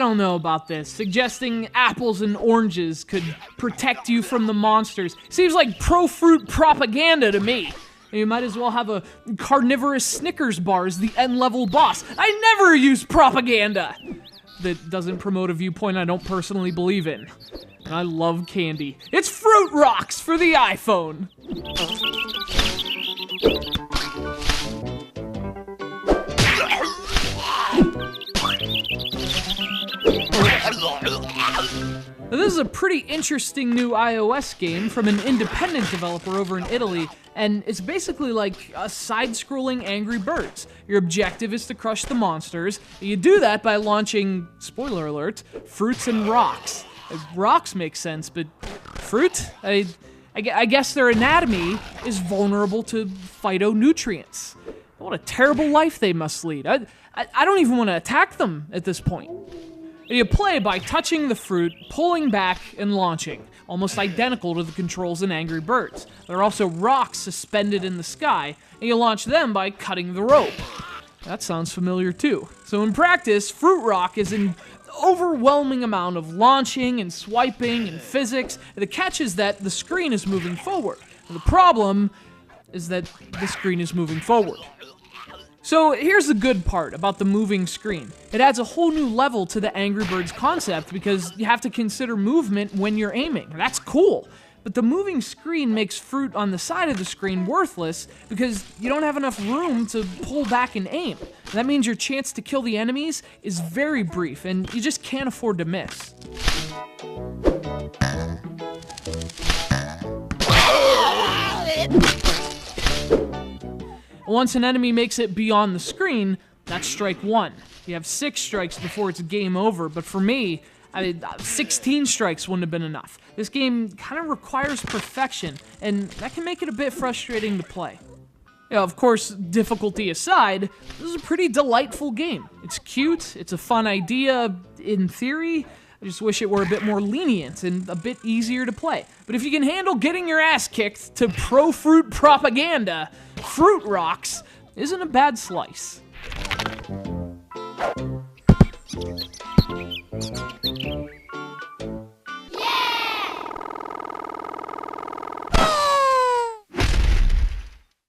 don't know about this. Suggesting apples and oranges could protect you from the monsters seems like pro-fruit propaganda to me. You might as well have a carnivorous Snickers bar as the end-level boss. I never use propaganda! That doesn't promote a viewpoint I don't personally believe in. And I love candy. It's Fruit Rocks for the iPhone! Now, this is a pretty interesting new iOS game from an independent developer over in Italy, and it's basically like a side-scrolling Angry Birds. Your objective is to crush the monsters. You do that by launching, spoiler alert, fruits and rocks. Rocks make sense, but fruit? I guess their anatomy is vulnerable to phytonutrients. What a terrible life they must lead. I don't even want to attack them at this point. You play by touching the fruit, pulling back, and launching, almost identical to the controls in Angry Birds. There are also rocks suspended in the sky, and you launch them by cutting the rope. That sounds familiar too. So in practice, Fruit Rock is an overwhelming amount of launching and swiping and physics. The catch is that the screen is moving forward. And the problem is that the screen is moving forward. So here's the good part about the moving screen. It adds a whole new level to the Angry Birds concept because you have to consider movement when you're aiming. That's cool. But the moving screen makes fruit on the side of the screen worthless because you don't have enough room to pull back and aim. That means your chance to kill the enemies is very brief and you just can't afford to miss. Once an enemy makes it beyond the screen, that's strike one. You have 6 strikes before it's game over, but for me, 16 strikes wouldn't have been enough. This game kind of requires perfection, and that can make it a bit frustrating to play. You know, of course, difficulty aside, this is a pretty delightful game. It's cute, it's a fun idea in theory. I just wish it were a bit more lenient and a bit easier to play. But if you can handle getting your ass kicked to pro-fruit propaganda, Fruit Rocks isn't a bad slice.